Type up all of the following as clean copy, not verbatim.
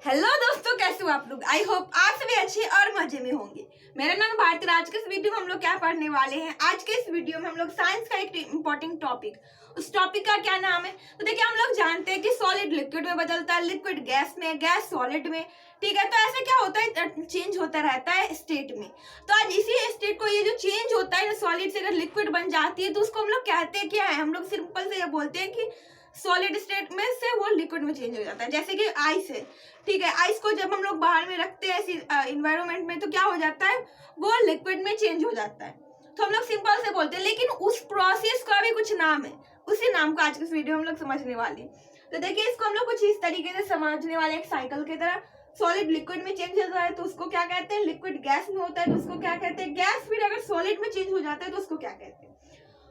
Hello दोस्तों, कैसे हो आप लोग। आई होप आप सभी अच्छे और मजे में होंगे। मेरा नाम भारती। आज के इस वीडियो में हम लोग क्या पढ़ने वाले हैं। आज के इस वीडियो में हम लोग साइंस का एक इंपॉर्टेंट टॉपिक, उस टॉपिक का क्या नाम है। तो देखिए, हम लोग जानते हैं कि सॉलिड लिक्विड में बदलता है, लिक्विड गैस में, गैस सॉलिड में। ठीक है, तो ऐसे क्या होता है, चेंज होता रहता है स्टेट में। तो आज इसी स्टेट को, ये जो चेंज होता है सॉलिड से अगर लिक्विड बन जाती है, तो उसको हम लोग कहते हैं क्या है। हम लोग सिंपल से ये बोलते हैं कि सॉलिड स्टेट में से वो लिक्विड में चेंज हो जाता है। जैसे कि आइस है, ठीक है, आइस को जब हम लोग बाहर में रखते हैं ऐसी इन्वायरमेंट में, तो क्या हो जाता है, वो लिक्विड में चेंज हो जाता है। तो हम लोग सिंपल से बोलते हैं, लेकिन उस प्रोसेस का भी कुछ नाम है। उसी नाम को आज के इस वीडियो में हम लोग समझने वाले हैं। तो देखिए, इसको हम लोग कुछ इस तरीके से समझने वाले, एक साइकिल की तरह। सॉलिड लिक्विड में चेंज होता है तो उसको क्या कहते हैं, लिक्विड गैस में होता है तो उसको क्या कहते हैं, गैस। फिर अगर सॉलिड में चेंज हो जाता है तो उसको क्या कहते हैं,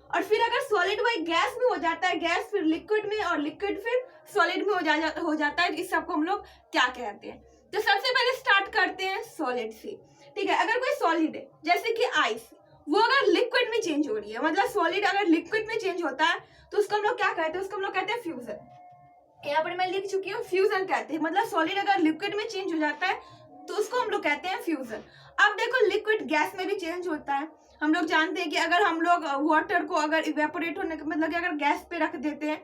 और फिर अगर सॉलिड वही गैस में हो जाता है, गैस फिर लिक्विड में, और लिक्विड फिर सॉलिड में हो जाता है, तो इस सबको हम लोग क्या कहते हैं। तो सबसे पहले स्टार्ट करते हैं सॉलिड से। ठीक है, अगर कोई सॉलिड है जैसे कि आइस, वो अगर लिक्विड में चेंज हो रही है, मतलब सॉलिड अगर लिक्विड में चेंज होता है, तो उसको हम लोग क्या कहते हैं, उसको हम लोग कहते हैं फ्यूजन। यहाँ पर मैं लिख चुकी हूँ, फ्यूजन कहते हैं। मतलब सॉलिड अगर लिक्विड में चेंज हो जाता है तो उसको हम लोग कहते हैं फ्यूजन। अब देखो, लिक्विड गैस में भी चेंज होता है। हम लोग जानते हैं कि अगर हम लोग वाटर को अगर इवेपोरेट होने मतलब कि अगर गैस पे रख देते हैं,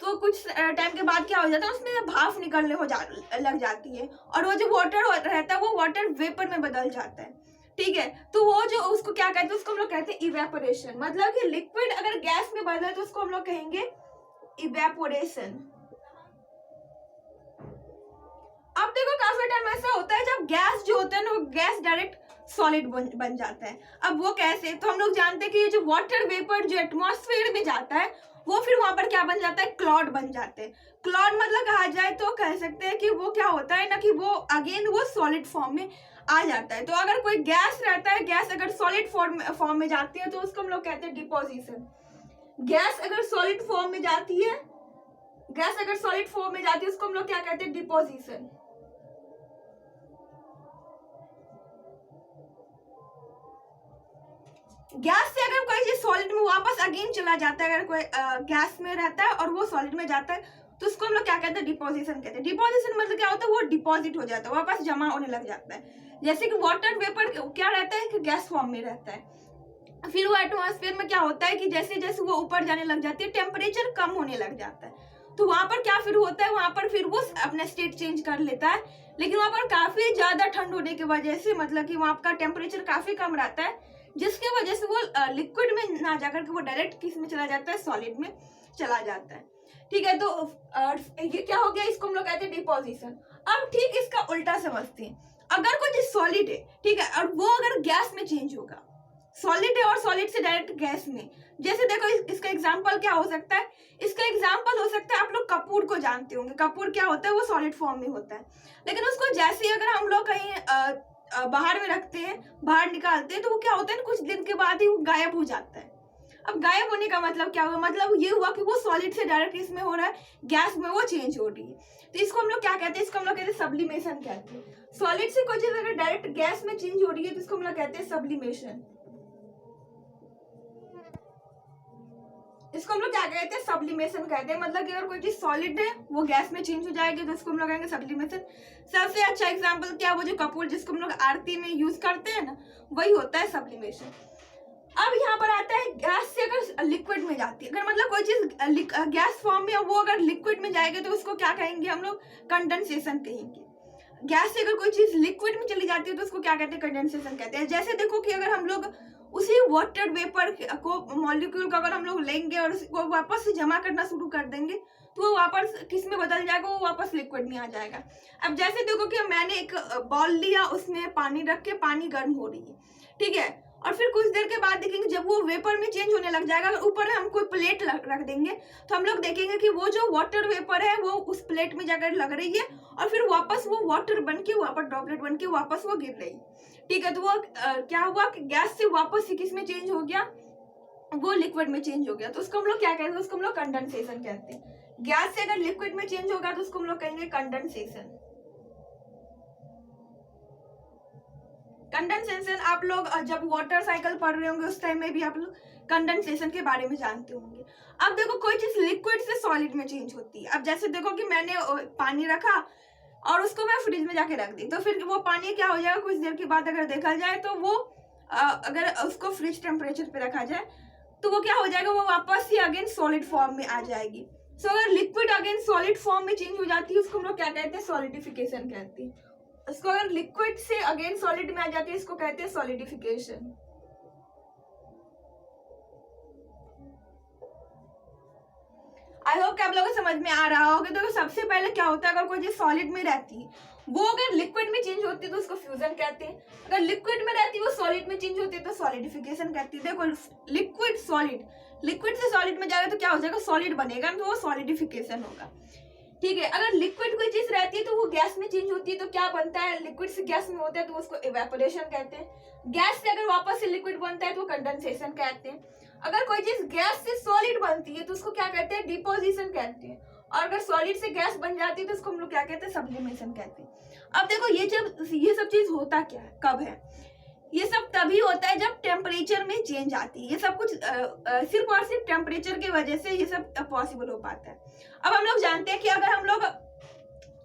तो कुछ टाइम के बाद क्या हो जाता है, उसमें भाप निकलने लग जाती है, और वो जो वाटर रहता है वो वाटर वेपर में बदल जाता है। ठीक है, तो वो जो उसको क्या कहते हैं, उसको हम लोग कहते हैं इवेपोरेशन। मतलब कि लिक्विड अगर गैस में बदले तो उसको हम लोग कहेंगे इवेपोरेशन। अब देखो, काफी टाइम ऐसा होता है जब गैस जो होता है ना, वो गैस डायरेक्ट सॉलिड बन जाता है। अब वो कैसे, तो हम लोग जानते हैं कि ये जो वाटर वेपर जो एटमॉस्फेयर में जाता है, वो फिर वहां पर क्या बन जाता है, क्लाउड बन जाते हैं। क्लाउड मतलब कहा जाए तो कह सकते हैं कि वो क्या होता है ना, कि वो अगेन वो सॉलिड फॉर्म में आ जाता है। तो अगर कोई गैस रहता है, गैस अगर सॉलिड फॉर्म में जाती है तो उसको हम लोग कहते हैं डिपोजिशन। गैस अगर सॉलिड फॉर्म में जाती है, गैस अगर सॉलिड फॉर्म में जाती है, उसको हम लोग क्या कहते हैं, डिपोजिशन। गैस से अगर कोई चीज सॉलिड में वापस अगेन चला जाता है, अगर कोई गैस में रहता है और वो सॉलिड में जाता है, तो उसको हम लोग क्या कहते हैं, डिपोजिशन कहते हैं। डिपोजिशन मतलब क्या होता है, वो डिपॉजिट हो जाता है, वापस जमा होने लग जाता है। जैसे कि वाटर वेपर क्या रहता है, कि गैस फॉर्म में रहता है। फिर वो एटमॉस्फेयर में क्या होता है कि जैसे जैसे वो ऊपर जाने लग जाती है, टेम्परेचर कम होने लग जाता है, तो वहां पर क्या फिर होता है, वहां पर फिर वो अपना स्टेट चेंज कर लेता है। लेकिन वहां पर काफी ज्यादा ठंड होने की वजह से, मतलब कि वहां का टेम्परेचर काफी कम रहता है, जिसकी वजह से वो लिक्विड में ना जाकर के वो डायरेक्ट किस में चला जाता है, सॉलिड में चला जाता है। ठीक है, तो ये क्या हो गया, इसको हम लोग कहते हैं डिपोजिशन। अब ठीक इसका उल्टा समझते हैं। अगर कोई चीज सॉलिड है, ठीक है, और वो अगर गैस में चेंज होगा, सॉलिड है और सॉलिड से डायरेक्ट गैस में, जैसे देखो इसका एग्जांपल क्या हो सकता है, इसका एग्जांपल हो सकता है, आप लोग कपूर को जानते होंगे। कपूर क्या होता है, वो सॉलिड फॉर्म में होता है, लेकिन उसको जैसे अगर हम लोग कहीं बाहर में रखते हैं, बाहर निकालते हैं, तो वो क्या होता है, कुछ दिन के बाद ही वो गायब हो जाता है। अब गायब होने का मतलब क्या हुआ, मतलब ये हुआ कि वो सॉलिड से डायरेक्ट इसमें हो रहा है, गैस में वो चेंज हो रही है। तो इसको हम लोग क्या कहते हैं, इसको हम लोग कहते हैं सब्लिमेशन कहते हैं। सॉलिड से कोई चीज अगर डायरेक्ट गैस में चेंज हो रही है तो इसको हम लोग कहते हैं सब्लिमेशन। इसको हम लोग क्या कहते हैं, सब्लिमेशन कहते हैं। मतलब कि अगर कोई चीज सॉलिड है, वो गैस में चेंज हो जाएगी, तो इसको हम लोग कहेंगे सब्लिमेशन। सबसे अच्छा एग्जांपल क्या, वो जो कपूर जिसको हम लोग आरती में यूज करते हैं ना, वही होता है सब्लिमेशन। अब यहाँ पर आता है, गैस से अगर लिक्विड में जाती है, अगर मतलब कोई चीज गैस फॉर्म में, वो अगर लिक्विड में जाएगी तो उसको क्या कहेंगे, हम लोग कंडेंसेशन कहेंगे। गैस से अगर कोई चीज लिक्विड में चली जाती है तो उसको क्या कहते हैं, कंडेंसेशन कहते हैं। जैसे देखो कि अगर हम लोग उसी वाटर वेपर को, मॉलिक्यूल को अगर हम लोग लेंगे और उसको वापस से जमा करना शुरू कर देंगे, तो वो वापस किस में बदल जाएगा, वो वापस लिक्विड में आ जाएगा। अब जैसे देखो कि मैंने एक बॉल लिया, उसमें पानी रख के, पानी गर्म हो रही है, ठीक है, और फिर कुछ देर के बाद देखेंगे जब वो वेपर में चेंज होने लग जाएगा, अगर ऊपर हम कोई प्लेट रख देंगे, तो हम लोग देखेंगे कि वो जो वाटर वेपर है वो उस प्लेट में जाकर लग रही है, और फिर वापस वो वाटर बन के, वापस ड्रॉपलेट बन के वापस वो गिर रही। ठीक है, तो वो क्या हुआ कि गैस से वापस किस में चेंज हो गया, वो लिक्विड में चेंज हो गया। तो उसको हम लोग क्या कहते हैं, उसको हम लोग कंडेंसेशन कहते हैं। गैस से अगर लिक्विड में चेंज होगा तो उसको हम लोग कहेंगे कंडेंसेशन। कंडेंसेशन आप लोग जब वाटर साइकिल पढ़ रहे होंगे उस टाइम में भी आप लोग कंडेंसेशन के बारे में जानते होंगे। अब देखो, कोई चीज लिक्विड से सॉलिड में चेंज होती है। अब जैसे देखो कि मैंने पानी रखा, और उसको मैं फ्रिज में जाके रख दी, तो फिर वो पानी क्या हो जाएगा, कुछ देर के बाद अगर देखा जाए तो वो अगर उसको फ्रिज टेम्परेचर पे रखा जाए तो वो क्या हो जाएगा, वो वापस ही अगेन सॉलिड फॉर्म में आ जाएगी। सो अगर लिक्विड अगेन सॉलिड फॉर्म में चेंज हो जाती है उसको हम लोग क्या कहते हैं, सॉलिडिफिकेशन कहते हैं। इसको अगर लिक्विड से अगेन सॉलिड में आ जाती है इसको कहते हैं सॉलिडिफिकेशन। आई होप कि आप लोगों को समझ में आ रहा होगा। तो सबसे पहले क्या होता है, अगर कोई चीज सॉलिड में रहती है वो अगर लिक्विड में चेंज होती है तो उसको फ्यूजन कहते हैं, अगर लिक्विड में रहती है वो सॉलिड में चेंज होती है तो सॉलिडिफिकेशन कहती है। देखो लिक्विड सॉलिड, लिक्विड से सॉलिड में जाएगा तो क्या हो जाएगा, सॉलिड बनेगा, तो वो सॉलिडिफिकेशन होगा। ठीक है, अगर लिक्विड कोई चीज रहती है तो वो गैस में चेंज होती है तो क्या बनता है, लिक्विड से गैस में होता है तो उसको इवेपोरेशन कहते हैं। गैस से अगर वापस से लिक्विड बनता है तो कंडेंसेशन कहते हैं। अगर कोई चीज गैस से सॉलिड बनती है तो उसको क्या कहते हैं, डिपोजिशन कहते हैं। और अगर सॉलिड से गैस बन जाती है तो उसको हम लोग क्या कहते हैं, सब्लिमेशन कहते हैं। अब देखो ये सब चीज होता क्या है, कब है, ये सब तभी होता है जब टेम्परेचर में चेंज आती है। ये सब कुछ सिर्फ और सिर्फ टेम्परेचर की वजह से ये सब पॉसिबल हो पाता है। अब हम लोग जानते हैं कि अगर हम लोग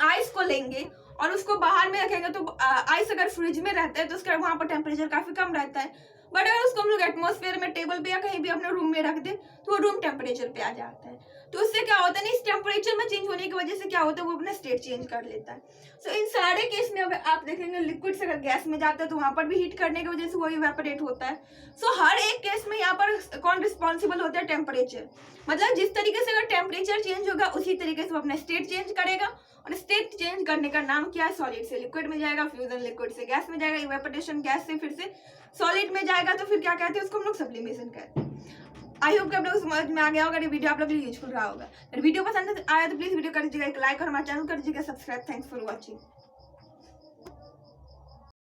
आइस को लेंगे और उसको बाहर में रखेंगे तो आइस अगर फ्रिज में रहता है तो उसका वहां पर टेम्परेचर काफी कम रहता है, बट अगर उसको हम लोग एटमॉस्फेयर में टेबल पे या कहीं भी अपने रूम में रख दे तो वो रूम टेम्परेचर पे आ जाता है। तो उससे क्या होता है ना, इस टेम्परेचर में चेंज होने की वजह से क्या होता है, वो अपना स्टेट चेंज कर लेता है। सो इन सारे केस में अगर आप देखेंगे लिक्विड से अगर गैस में जाता है तो वहां पर भी हीट करने की वजह से वो इवेपोरेट होता है। सो हर एक केस में यहाँ पर कौन रिस्पॉन्सिबल होता है, टेम्परेचर। मतलब जिस तरीके से अगर टेम्परेचर चेंज होगा उसी तरीके से वो अपना स्टेट चेंज करेगा, और स्टेट चेंज करने का नाम क्या है, सॉलिड से लिक्विड में जाएगा, फ्यूजन लिक्विड से गैस में जाएगा, इवेपोरेशन गैस से फिर से सॉलिड में जाएगा, तो फिर क्या कहते हैं उसको हम लोग सब्लिमेशन कहते हैं। आई होप कि आप लोग समझ में आ गया होगा, ये वीडियो आप लोग के लिए यूजफुल रहा होगा। अगर वीडियो पसंद आया तो प्लीज वीडियो कर दीजिएगा एक लाइक और हमारे चैनल कर दीजिएगा सब्सक्राइब। Thanks for watching.